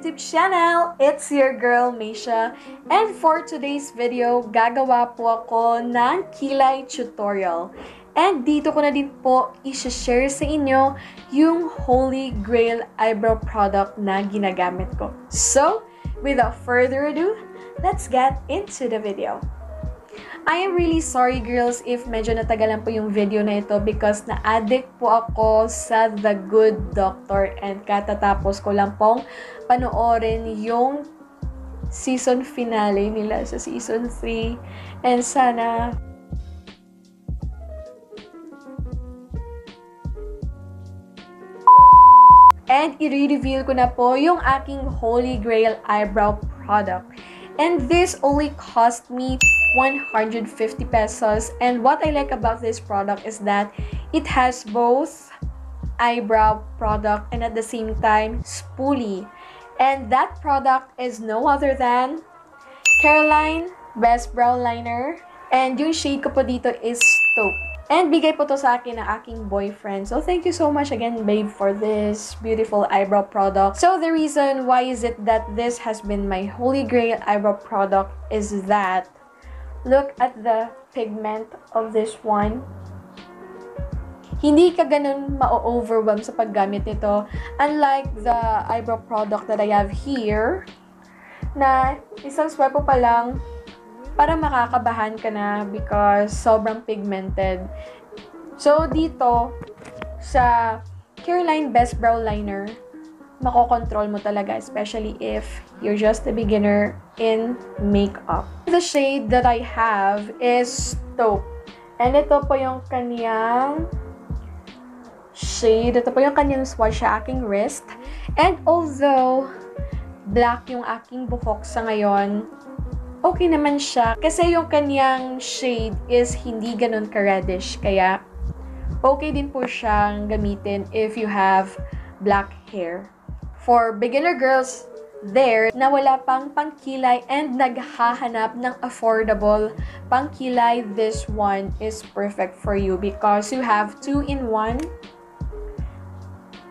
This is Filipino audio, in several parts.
YouTube channel! It's your girl, Maisha. And for today's video, gagawa po ako ng Kilay tutorial. And dito ko na din po i-share sa inyo yung Holy Grail eyebrow product na ginagamit ko. So, without further ado, let's get into the video. I am really sorry girls if medyo natagalan po yung video na ito because na-addict po ako sa The Good Doctor and katatapos ko lang pong panoorin yung season finale nila sa season 3 and sana and i-reveal ko na po yung aking Holy Grail eyebrow product. And this only cost me 150 pesos. And what I like about this product is that it has both eyebrow product and at the same time spoolie. And that product is no other than Careline Best Brow Liner. And yung shade ko po dito is Taupe. And bigay po to sa akin ng aking boyfriend. So thank you so much again, babe, for this beautiful eyebrow product. So the reason why is it that this has been my Holy Grail eyebrow product is that look at the pigment of this one. Hindi ka ganun ma-overwhelm sa paggamit nito. Unlike the eyebrow product that I have here, na isang swipe pa lang, para makakabahan ka na because sobrang pigmented. So, dito, sa Careline Best Brow Liner, makokontrol mo talaga, especially if you're just a beginner in makeup. The shade that I have is Taupe. And ito po yung kaniyang shade. Ito po yung kaniyang swatch sa aking wrist. And although black yung aking buhok sa ngayon, okay naman siya. Kasi yung kanyang shade is hindi ganun ka-reddish. Kaya, okay din po siyang gamitin if you have black hair. For beginner girls there na wala pang pangkilay and naghahanap ng affordable pangkilay, this one is perfect for you because you have 2-in-1,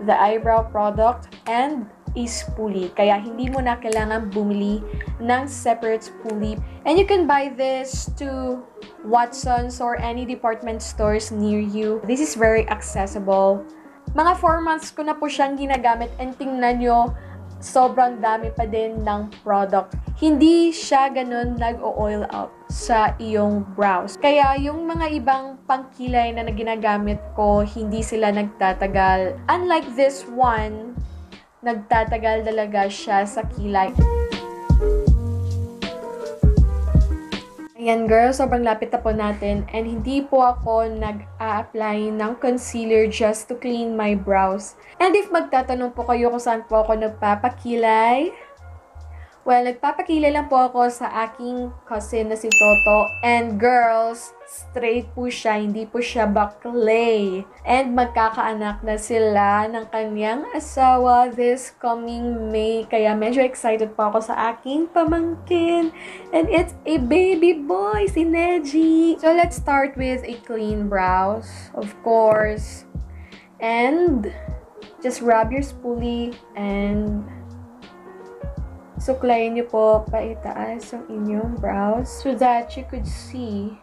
the eyebrow product and a spoolie. Kaya hindi mo na kailangan bumili ng separate spoolie. And you can buy this to Watson's or any department stores near you. This is very accessible. Mga 4 months ko na po siyang ginagamit and tingnan nyo, sobrang dami pa din ng product. Hindi siya ganun nag-o-oil up sa iyong brows. Kaya yung mga ibang pangkilay na ginagamit ko, hindi sila nagtatagal. Unlike this one, nagtatagal talaga siya sa kilay. Ayan girls, sobrang lapit na po natin and hindi po ako nag-a-apply ng concealer just to clean my brows. And if magtatanong po kayo kung saan po ako nagpapakilay, well, nagpapakilay lang po ako sa aking cousin na si Toto. And girls, straight po siya, hindi po siya baklay. And magkakaanak na sila ng kanyang asawa this coming May. Kaya medyo excited po ako sa aking pamangkin. And it's a baby boy, si Neji. So let's start with a clean brows, of course. And just rub your spoolie and suklayin niyo po paitaas ang inyong brows so that you could see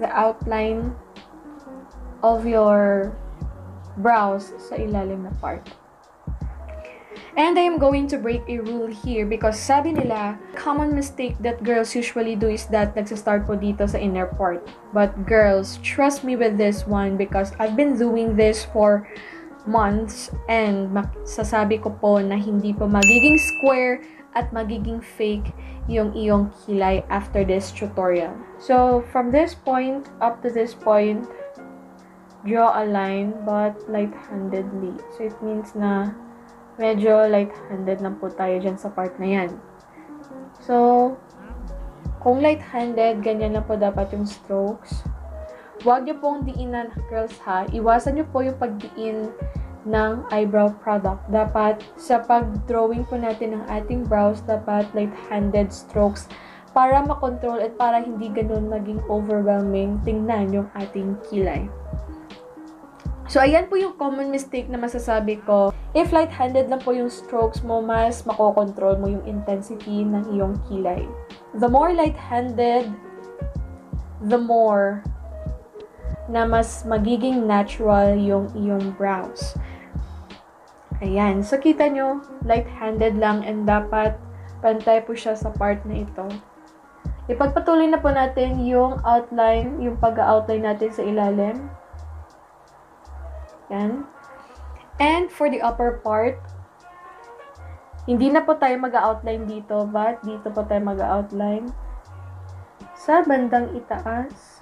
the outline of your brows sa ilalim na part. And I am going to break a rule here because sabi nila, common mistake that girls usually do is that nagsastart po dito sa inner part. But girls, trust me with this one because I've been doing this for months and sasabi ko po na hindi po magiging square at magiging fake yung iyong kilay after this tutorial. So from this point up to this point, draw a line but light-handedly. So it means na medyo light-handed lang po tayo dyan sa part na yan. So kung light-handed, ganyan lang po dapat yung strokes. Huwag niyo pong diinan, girls ha. Iwasan niyo po yung pagdiin ng eyebrow product. Dapat sa pag-drawing po natin ng ating brows, dapat light-handed strokes para makontrol at para hindi ganun maging overwhelming tingnan yung ating kilay. So, ayan po yung common mistake na masasabi ko. If light-handed lang po yung strokes mo, mas makokontrol mo yung intensity ng iyong kilay. The more light-handed, the more na mas magiging natural yung iyong brows. Ayan. So, kita nyo, light-handed lang and dapat pantay po siya sa part na ito. Ipagpatuloy na po natin yung outline, yung pag-outline natin sa ilalim. Ayan. And for the upper part, hindi na po tayo mag-outline dito, but dito po tayo mag-outline sa bandang itaas.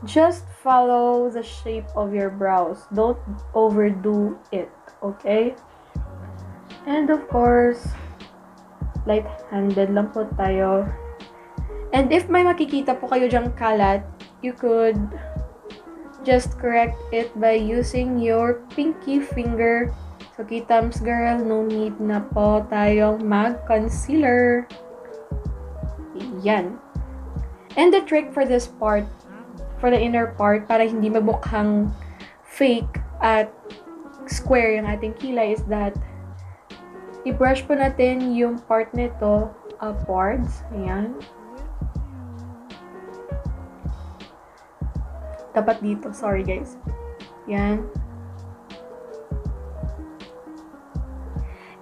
Just follow the shape of your brows. Don't overdo it, okay? And of course, light-handed lang po tayo. And if may makikita po kayo dyang kalat, you could just correct it by using your pinky finger. So, kitams girl, no need na po tayong mag-concealer. Yan. And the trick for this part, for the inner part, para hindi mabukhang fake at square yung ating kilay is that i-brush po natin yung part nito upwards. Ayan. Dapat dito. Sorry, guys. Ayan.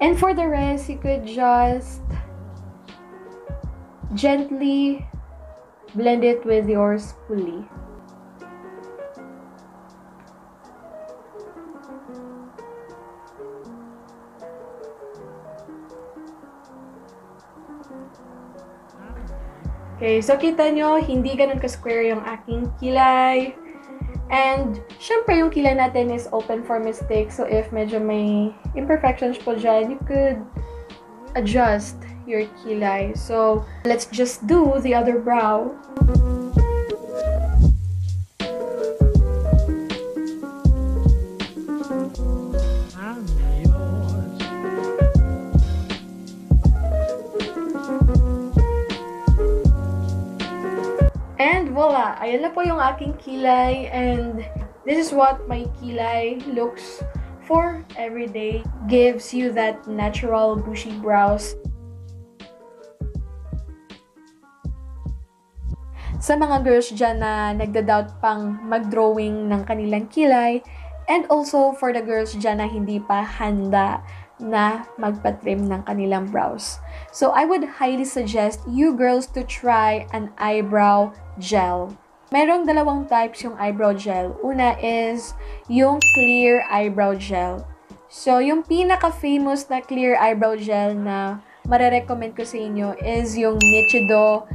And for the rest, you could just gently blend it with your spoolie. Okay, so kita nyo, hindi ganun ka-square yung aking kilay. And, syempre, yung kilay natin is open for mistakes. So, if medyo may imperfections po dyan, you could adjust your kilay. So, let's just do the other brow. And voila! Ayan na po yung aking kilay. And this is what my kilay looks for every day. Gives you that natural bushy brows. Sa mga girls dyan na nagda-doubt pang mag-drawing ng kanilang kilay. And also for the girls dyan na hindi pa handa na magpa-trim ng kanilang brows. So, I would highly suggest you girls to try an eyebrow gel. Merong dalawang types yung eyebrow gel. Una is yung clear eyebrow gel. So, yung pinaka-famous na clear eyebrow gel na marirecommend ko sa inyo is yung Nichido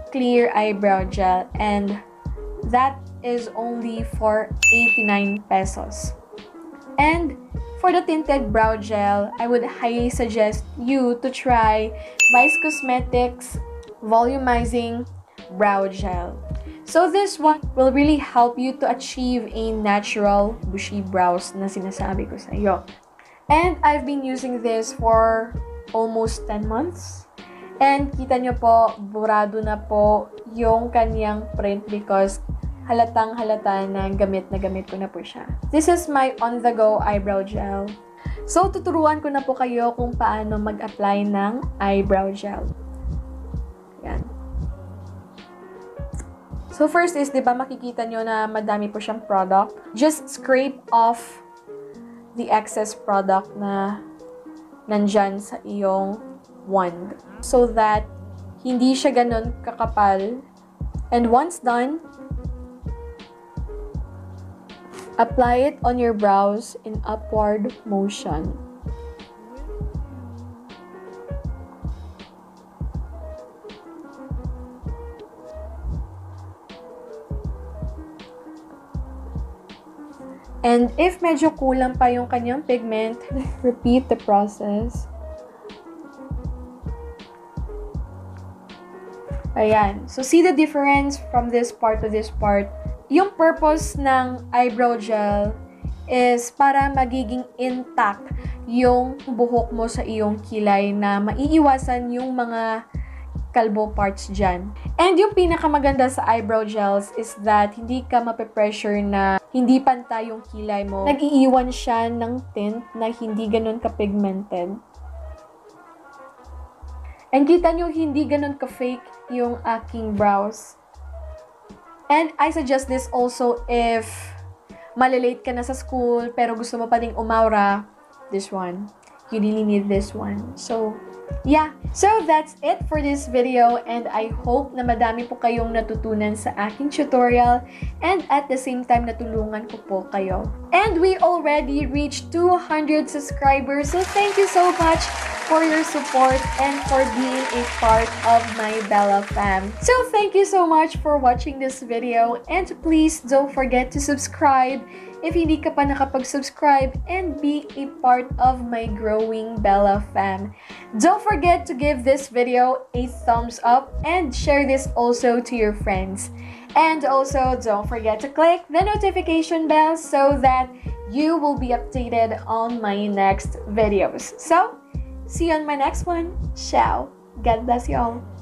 clear eyebrow gel. And that is only for 89 pesos. And for the tinted brow gel, I would highly suggest you to try Vice Cosmetics Volumizing Brow Gel. So this one will really help you to achieve a natural bushy brows na sinasabi ko sa iyo. And I've been using this for almost 10 months. And kita nyo po, burado na po yung kanyang print because halatang-halata na gamit ko na po siya. This is my on-the-go eyebrow gel. So, tuturuan ko na po kayo kung paano mag-apply ng eyebrow gel. Yan. So, first is, di ba makikita nyo na madami po siyang product. Just scrape off the excess product na nandyan sa iyong wand. So that hindi siya ganun kakapal. And once done, apply it on your brows in upward motion. And if medyo kulang pa yung kanyang pigment, repeat the process. Ayan. So, see the difference from this part to this part. Yung purpose ng eyebrow gel is para magiging intact yung buhok mo sa iyong kilay na maiiwasan yung mga kalbo parts dyan. And yung pinakamaganda sa eyebrow gels is that hindi ka mape-pressure na hindi pantay yung kilay mo. Nag-iiwan siya ng tint na hindi ganun ka-pigmented. And kita nyo, hindi ganun ka-fake yung aking brows. And I suggest this also if malilate ka na sa school pero gusto mo pa ding umaura. This one. You really need this one. So, yeah. So, that's it for this video. And I hope na madami po kayong natutunan sa aking tutorial. And at the same time, natulungan ko po kayo. And we already reached 200 subscribers. So, thank you so much for your support and for being a part of my Bella fam. So, thank you so much for watching this video. And please don't forget to subscribe if hindi ka pa nakapag-subscribe and be a part of my growing Bella fam. Don't forget to give this video a thumbs up and share this also to your friends. And also, don't forget to click the notification bell so that you will be updated on my next videos. So, see you on my next one. Ciao. God bless you all.